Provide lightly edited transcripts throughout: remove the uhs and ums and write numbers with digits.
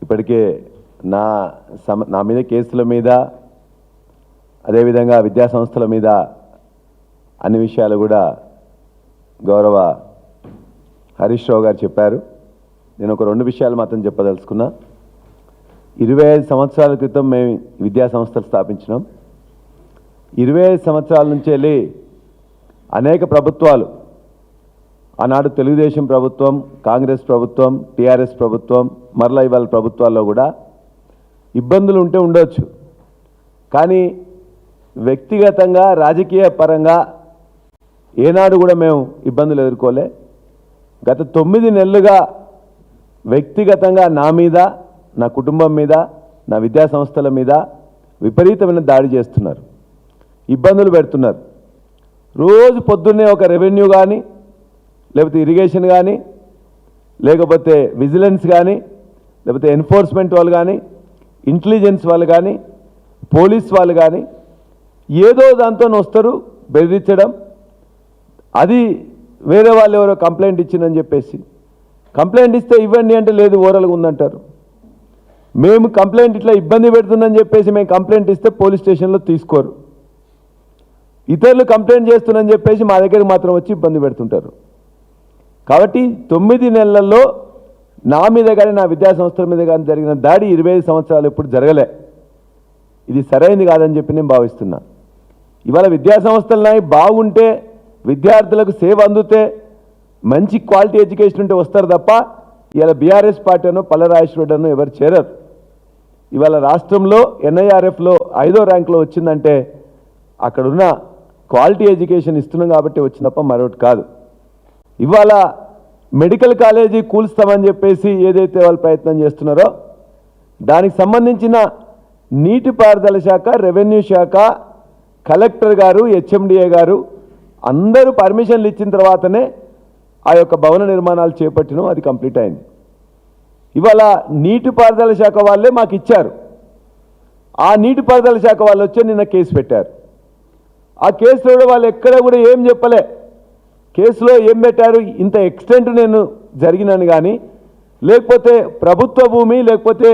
ఇప్పటికే నా మీద కేసుల మీద అదేవిధంగా విద్యా సంస్థల మీద అన్ని విషయాలు కూడా గౌరవ హరీష్ రావు గారు చెప్పారు. నేను ఒక 2 విషయాలు మాత్రం చెప్పదలుచుకున్నా. 25 సంవత్సరాల క్రితం మేము విద్యా సంస్థలు స్థాపించినాం. 25 సంవత్సరాల నుంచి వెళ్ళి అనేక ప్రభుత్వాలు, ఆనాడు తెలుగుదేశం ప్రభుత్వం, కాంగ్రెస్ ప్రభుత్వం, టీఆర్ఎస్ ప్రభుత్వం, మరలా ఇవాళ ప్రభుత్వాల్లో కూడా ఇబ్బందులు ఉంటే ఉండొచ్చు. కానీ వ్యక్తిగతంగా రాజకీయ పరంగా ఏనాడు కూడా మేము ఇబ్బందులు ఎదుర్కోలే. గత 9 నెలలుగా వ్యక్తిగతంగా నా మీద, నా కుటుంబం మీద, నా విద్యా సంస్థల మీద విపరీతమైన దాడి చేస్తున్నారు, ఇబ్బందులు పెడుతున్నారు. రోజు పొద్దున్నే ఒక రెవెన్యూ కానీ, లేకపోతే ఇరిగేషన్ కానీ, లేకపోతే విజిలెన్స్ కానీ, లేకపోతే ఎన్ఫోర్స్మెంట్ వాళ్ళు కానీ, ఇంటెలిజెన్స్ వాళ్ళు కానీ, పోలీస్ వాళ్ళు కానీ ఏదో దాంతో వస్తారు బెదిరించడం. అది వేరే వాళ్ళు ఎవరో కంప్లైంట్ ఇచ్చిందని చెప్పేసి, కంప్లైంట్ ఇస్తే ఇవ్వండి అంటే లేదు ఓరల్గా ఉందంటారు. మేము కంప్లైంట్ ఇట్లా ఇబ్బంది పెడుతుందని చెప్పేసి మేము కంప్లైంట్ ఇస్తే పోలీస్ స్టేషన్లో తీసుకోరు. ఇతరులు కంప్లైంట్ చేస్తున్నారని చెప్పేసి మా దగ్గరికి మాత్రం వచ్చి ఇబ్బంది పెడుతుంటారు. కాబట్టి 9 నెలల్లో నా మీద కానీ, నా విద్యా సంస్థల మీద కానీ జరిగిన దాడి 25 సంవత్సరాలు ఎప్పుడు జరగలే. ఇది సరైనది కాదని చెప్పి నేను భావిస్తున్నా. ఇవాళ విద్యా సంస్థలు బాగుంటే, విద్యార్థులకు సేవ అందుతే, మంచి క్వాలిటీ ఎడ్యుకేషన్ ఉంటే వస్తారు తప్ప ఇవాళ బీఆర్ఎస్ పార్టీ అనో పల్లరాజేశ్వరుడనో ఎవరు చేరరు. ఇవాళ రాష్ట్రంలో NIRFలో 5వ ర్యాంకులో వచ్చిందంటే అక్కడున్న క్వాలిటీ ఎడ్యుకేషన్ ఇస్తున్నాం కాబట్టి వచ్చింది తప్ప మరొకటి కాదు. ఇవాళ మెడికల్ కాలేజీ కూల్స్తామని చెప్పేసి ఏదైతే వాళ్ళు ప్రయత్నం చేస్తున్నారో దానికి సంబంధించిన నీటిపారుదల శాఖ, రెవెన్యూ శాఖ, కలెక్టర్ గారు, HMDA గారు అందరూ పర్మిషన్లు ఇచ్చిన తర్వాతనే ఆ యొక్క భవన నిర్మాణాలు చేపట్టినాం. అది కంప్లీట్ అయింది. ఇవాళ నీటిపారుదల శాఖ వాళ్ళే మాకు ఇచ్చారు. ఆ నీటిపారుదల శాఖ వాళ్ళు వచ్చి నిన్న కేసు పెట్టారు. ఆ కేసులో వాళ్ళు ఎక్కడ కూడా ఏం చెప్పలే. కేసులో ఏం పెట్టారు, ఇంత ఎక్స్టెంట్ నేను జరిగినాను కానీ, లేకపోతే ప్రభుత్వ భూమి, లేకపోతే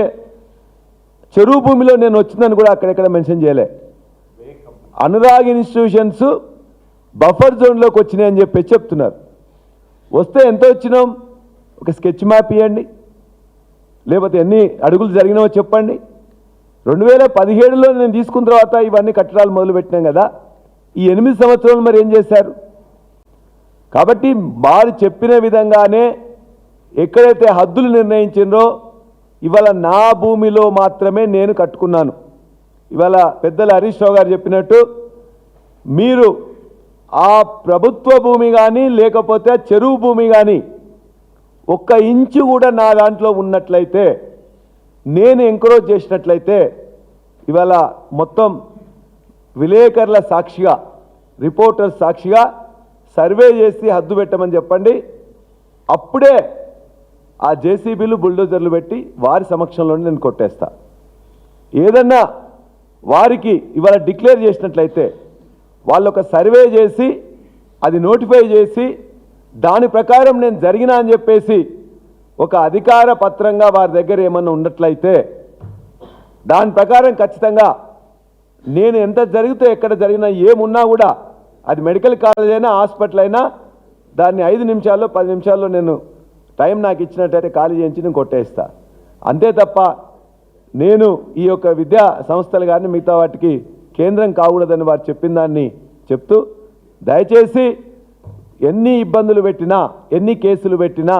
చెరువు భూమిలో నేను వచ్చిందని కూడా అక్కడెక్కడ మెన్షన్ చేయలే. అనురాగ్ ఇన్స్టిట్యూషన్స్ బఫర్ జోన్లోకి వచ్చినాయని చెప్పి చెప్తున్నారు. వస్తే ఎంత వచ్చినాం, ఒక స్కెచ్ మ్యాప్ ఇవ్వండి, లేకపోతే ఎన్ని అడుగులు జరిగినావో చెప్పండి. 2017లో నేను తీసుకున్న తర్వాత ఇవన్నీ కట్టడాలు మొదలుపెట్టినాం కదా, ఈ 8 సంవత్సరాలు మరి ఏం చేశారు? కాబట్టి వారు చెప్పిన విధంగానే ఎక్కడైతే హద్దులు నిర్ణయించిందో ఇవాళ నా భూమిలో మాత్రమే నేను కట్టుకున్నాను. ఇవాళ పెద్దలు హరీష్ రావు గారు చెప్పినట్టు మీరు ఆ ప్రభుత్వ భూమి కానీ, లేకపోతే చెరువు భూమి కానీ 1 ఇంచు కూడా నా దాంట్లో ఉన్నట్లయితే, నేను ఎంకరేజ్ చేసినట్లయితే ఇవాళ మొత్తం విలేకరుల సాక్షిగా, రిపోర్టర్స్ సాక్షిగా సర్వే చేసి హద్దు పెట్టమని చెప్పండి. అప్పుడే ఆ JCBలు, బుల్డోజర్లు పెట్టి వారి సమక్షంలోనే నేను కొట్టేస్తా. ఏదన్నా వారికి ఇవాళ డిక్లేర్ చేసినట్లయితే వాళ్ళు ఒక సర్వే చేసి అది నోటిఫై చేసి దాని ప్రకారం నేను జరిగినా అని చెప్పేసి ఒక అధికార పత్రంగా వారి దగ్గర ఏమన్నా ఉన్నట్లయితే దాని ప్రకారం ఖచ్చితంగా నేను ఎంత జరిగితే, ఎక్కడ జరిగినా, ఏమున్నా కూడా అది మెడికల్ కాలేజ్ అయినా, హాస్పిటల్ అయినా దాన్ని 5 నిమిషాల్లో 10 నిమిషాల్లో నేను టైం నాకు ఇచ్చినట్టయితే ఖాళీ చేయించి నేను కొట్టేస్తా. అంతే తప్ప నేను ఈ యొక్క విద్యా సంస్థలు కానీ మిగతా వాటికి కేంద్రం కాకూడదని వారు చెప్పిన దాన్ని చెప్తూ, దయచేసి ఎన్ని ఇబ్బందులు పెట్టినా, ఎన్ని కేసులు పెట్టినా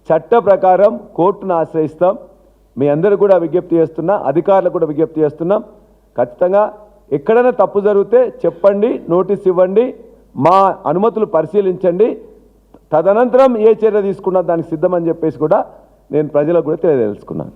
చట్ట ప్రకారం కోర్టును ఆశ్రయిస్తాం. మీ అందరూ కూడా విజ్ఞప్తి చేస్తున్నా, అధికారులకు కూడా విజ్ఞప్తి చేస్తున్నాం. ఖచ్చితంగా ఎక్కడైనా తప్పు జరిగితే చెప్పండి, నోటీస్ ఇవ్వండి, మా అనుమతులు పరిశీలించండి, తదనంతరం ఏ చర్య తీసుకున్నా దానికి సిద్ధమని చెప్పేసి కూడా నేను ప్రజలకు కూడా తెలియజేసుకున్నాను.